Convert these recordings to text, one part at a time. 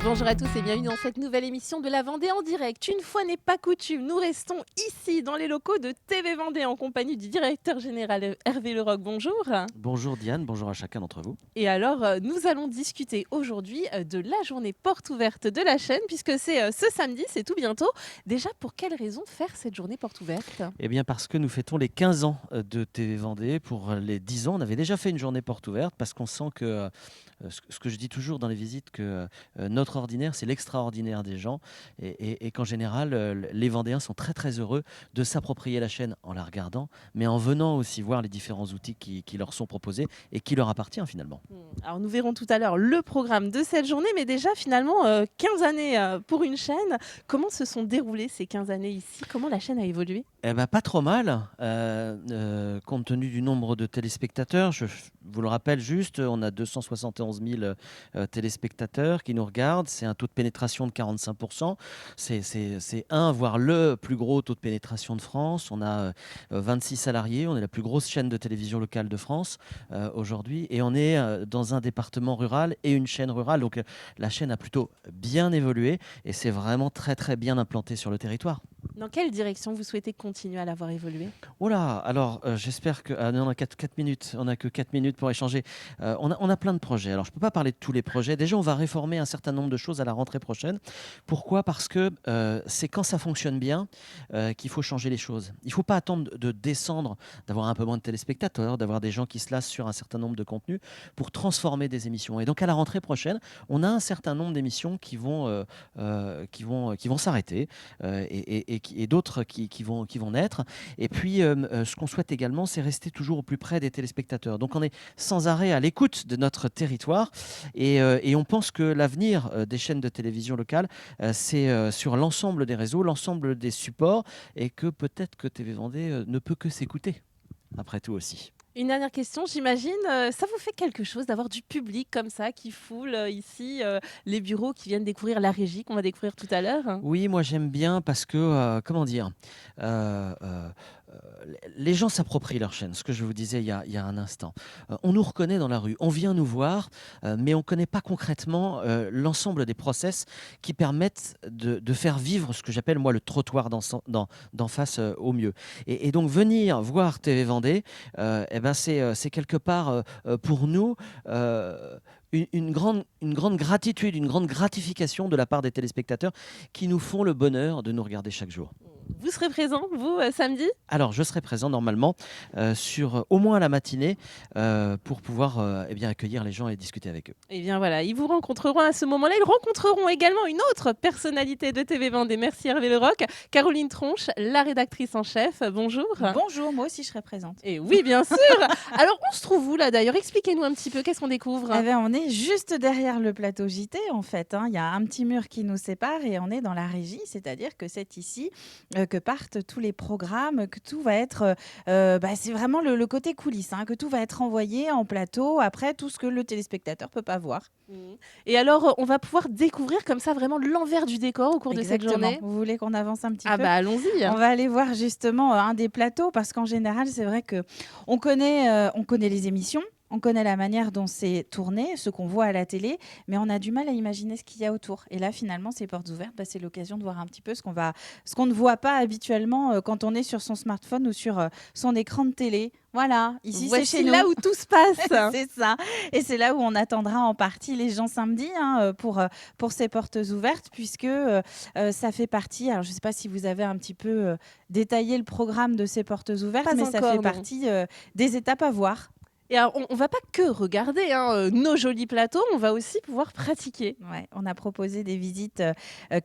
Bonjour à tous et bienvenue dans cette nouvelle émission de la Vendée en direct. Une fois n'est pas coutume, nous restons ici dans les locaux de TV Vendée en compagnie du directeur général Hervé Leroc. Bonjour. Bonjour Diane, bonjour à chacun d'entre vous. Et alors, nous allons discuter aujourd'hui de la journée porte ouverte de la chaîne puisque c'est ce samedi, c'est tout bientôt. Déjà, pour quelle raison faire cette journée porte ouverte? Eh bien parce que nous fêtons les 15 ans de TV Vendée. Pour les 10 ans, on avait déjà fait une journée porte ouverte parce qu'on sent que, ce que je dis toujours dans les visites, que notre ordinaire, c'est l'extraordinaire des gens et qu'en général, les Vendéens sont très très heureux de s'approprier la chaîne en la regardant, mais en venant aussi voir les différents outils qui leur sont proposés et qui leur appartient finalement. Alors nous verrons tout à l'heure le programme de cette journée, mais déjà finalement 15 années pour une chaîne. Comment se sont déroulées ces 15 années ici? Comment la chaîne a évolué? Eh ben, pas trop mal, compte tenu du nombre de téléspectateurs. Je vous le rappelle juste, on a 271 000 téléspectateurs qui nous regardent. C'est un taux de pénétration de 45 %. C'est un, voire le plus gros taux de pénétration de France. On a 26 salariés. On est la plus grosse chaîne de télévision locale de France aujourd'hui. Et on est dans un département rural et une chaîne rurale. Donc la chaîne a plutôt bien évolué et c'est vraiment très très bien implanté sur le territoire. Dans quelle direction vous souhaitez continuer à l'avoir évolué? Oh là! Alors, j'espère que non, on a 4 minutes, on a que 4 minutes pour échanger. On a plein de projets. Alors je ne peux pas parler de tous les projets. Déjà, on va réformer un certain nombre de choses à la rentrée prochaine. Pourquoi? Parce que, c'est quand ça fonctionne bien, qu'il faut changer les choses. Il ne faut pas attendre de descendre, d'avoir un peu moins de téléspectateurs, d'avoir des gens qui se lassent sur un certain nombre de contenus pour transformer des émissions et donc à la rentrée prochaine, on a un certain nombre d'émissions qui vont s'arrêter, et d'autres qui vont naître. Et puis, ce qu'on souhaite également, c'est rester toujours au plus près des téléspectateurs. Donc, on est sans arrêt à l'écoute de notre territoire et on pense que l'avenir des chaînes de télévision locales, c'est sur l'ensemble des réseaux, l'ensemble des supports et que peut-être que TV Vendée ne peut que s'écouter, après tout aussi. Une dernière question, j'imagine, ça vous fait quelque chose d'avoir du public comme ça qui foule ici les bureaux, qui viennent découvrir la régie qu'on va découvrir tout à l'heure? Oui, moi j'aime bien parce que, comment dire? Heu heu les gens s'approprient leur chaîne, ce que je vous disais il y a un instant. On nous reconnaît dans la rue, on vient nous voir, mais on ne connaît pas concrètement, l'ensemble des process qui permettent de faire vivre ce que j'appelle moi le trottoir d'en face, au mieux et donc venir voir TV Vendée, et ben c'est quelque part, pour nous, une grande gratitude, une grande gratification de la part des téléspectateurs qui nous font le bonheur de nous regarder chaque jour. Vous serez présent, vous, samedi? Alors, je serai présent normalement sur au moins la matinée pour pouvoir eh bien, accueillir les gens et discuter avec eux. Eh bien voilà, ils vous rencontreront à ce moment-là. Ils rencontreront également une autre personnalité de TV Vendée. Merci Hervé Leroc. Caroline Tronche, la rédactrice en chef. Bonjour. Bonjour, moi aussi je serai présente. Et oui, bien sûr. Alors, on se trouve où là d'ailleurs? Expliquez-nous un petit peu, qu'est-ce qu'on découvre? Eh ben, on est juste derrière le plateau JT en fait, hein. Il y a un petit mur qui nous sépare et on est dans la régie, c'est-à-dire que c'est ici que partent tous les programmes, que tout va être, c'est vraiment le côté coulisses, hein, que tout va être envoyé en plateau après tout ce que le téléspectateur peut pas voir. Mhm. Et alors, on va pouvoir découvrir comme ça vraiment l'envers du décor au cours de cette Exactement. journée? Vous voulez qu'on avance un petit Ah peu? bah allons-y. On va aller voir justement un des plateaux parce qu'en général, c'est vrai que on connaît les émissions. On connaît la manière dont c'est tourné, ce qu'on voit à la télé, mais on a du mal à imaginer ce qu'il y a autour. Et là, finalement, ces portes ouvertes, c'est l'occasion de voir un petit peu ce qu'on ne voit pas habituellement quand on est sur son smartphone ou sur son écran de télé. Voilà, ici c'est Voici chez nous. là où tout se passe. C'est ça. Et c'est là où on attendra en partie les gens samedi, hein, pour ces portes ouvertes, puisque ça fait partie. Alors, je ne sais pas si vous avez un petit peu détaillé le programme de ces portes ouvertes, Pas mais ça encore, fait non. partie des étapes à voir. Et alors, on va pas que regarder hein, nos jolis plateaux, on va aussi pouvoir pratiquer. Ouais, on a proposé des visites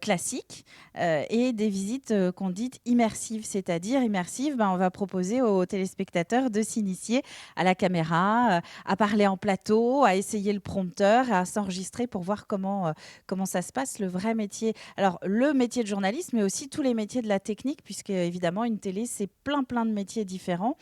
classiques et des visites qu'on dit immersives, c'est-à-dire immersives, on va proposer aux téléspectateurs de s'initier à la caméra, à parler en plateau, à essayer le prompteur, à s'enregistrer pour voir comment ça se passe, le vrai métier. Alors, le métier de journaliste, mais aussi tous les métiers de la technique, puisque évidemment, une télé, c'est plein de métiers différents.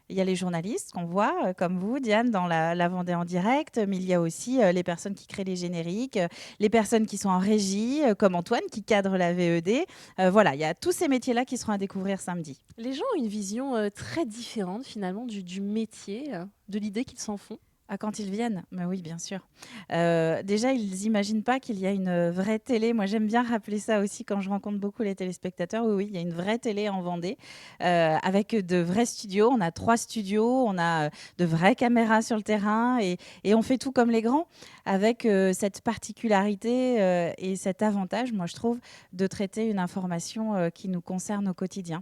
Il y a les journalistes qu'on voit, comme vous, Diane, dans la Vendée en direct, mais il y a aussi les personnes qui créent les génériques, les personnes qui sont en régie, comme Antoine, qui cadre la VED. Voilà, il y a tous ces métiers-là qui seront à découvrir samedi. Les gens ont une vision très différente finalement du métier, de l'idée qu'ils s'en font. Ah, quand ils viennent, bah oui, bien sûr. Déjà, ils n'imaginent pas qu'il y a une vraie télé. Moi, j'aime bien rappeler ça aussi quand je rencontre beaucoup les téléspectateurs. Oui, oui, il y a une vraie télé en Vendée avec de vrais studios. On a 3 studios, on a de vraies caméras sur le terrain et on fait tout comme les grands avec cette particularité et cet avantage, moi, je trouve, de traiter une information qui nous concerne au quotidien.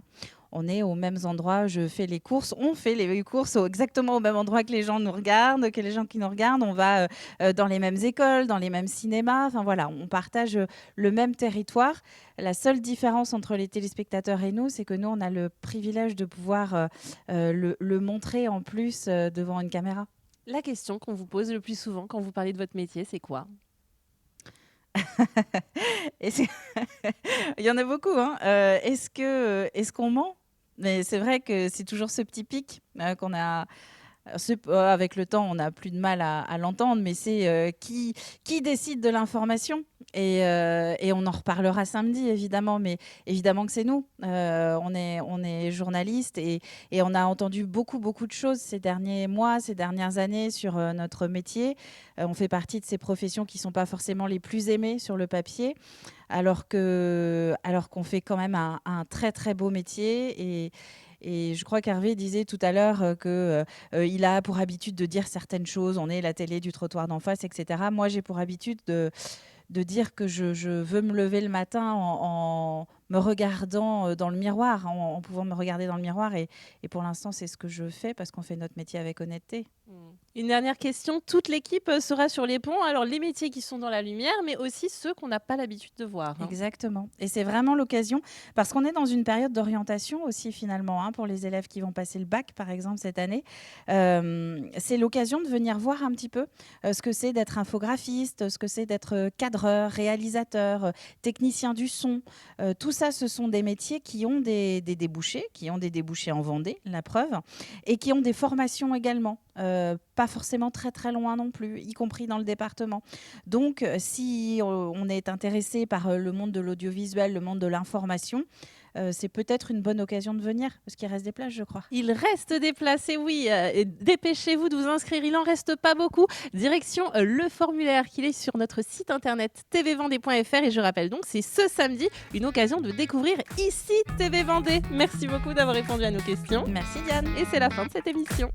On est aux mêmes endroits, je fais les courses, on fait les courses exactement au même endroit que les gens nous regardent, que les gens qui nous regardent. On va dans les mêmes écoles, dans les mêmes cinémas. Enfin voilà, on partage le même territoire. La seule différence entre les téléspectateurs et nous, c'est que nous, on a le privilège de pouvoir le montrer en plus devant une caméra. La question qu'on vous pose le plus souvent quand vous parlez de votre métier, c'est quoi ? Il y en a beaucoup. Hein. Est-ce qu'on ment ? Mais c'est vrai que c'est toujours ce petit pic qu'on a. Avec le temps, on n'a plus de mal à l'entendre, mais c'est qui décide de l'information et on en reparlera samedi, évidemment, mais évidemment que c'est nous. On est journalistes et on a entendu beaucoup de choses ces derniers mois, ces dernières années sur notre métier. On fait partie de ces professions qui ne sont pas forcément les plus aimées sur le papier, alors qu'on fait quand même un très très beau métier et je crois qu'Hervé disait tout à l'heure qu'il a pour habitude de dire certaines choses. On est la télé du trottoir d'en face, etc. Moi, j'ai pour habitude de dire que je veux me lever le matin en me regardant dans le miroir, en pouvant me regarder dans le miroir. Et pour l'instant, c'est ce que je fais parce qu'on fait notre métier avec honnêteté. Une dernière question. Toute l'équipe sera sur les ponts. Alors, les métiers qui sont dans la lumière, mais aussi ceux qu'on n'a pas l'habitude de voir. Exactement. Et c'est vraiment l'occasion, parce qu'on est dans une période d'orientation aussi, finalement, pour les élèves qui vont passer le bac, par exemple, cette année. C'est l'occasion de venir voir un petit peu ce que c'est d'être infographiste, ce que c'est d'être cadreur, réalisateur, technicien du son. Tout ça, ce sont des métiers qui ont des débouchés, en Vendée, la preuve, et qui ont des formations également. Pas forcément très très loin non plus, y compris dans le département. Donc, si on est intéressé par le monde de l'audiovisuel, le monde de l'information, c'est peut-être une bonne occasion de venir, parce qu'il reste des places, je crois. Il reste des places, et oui, et dépêchez-vous de vous inscrire, il n'en reste pas beaucoup. Direction le formulaire qu'il est sur notre site internet tvvendée.fr, et je rappelle donc, c'est ce samedi, une occasion de découvrir ici TV Vendée. Merci beaucoup d'avoir répondu à nos questions. Merci Diane. Et c'est la fin de cette émission.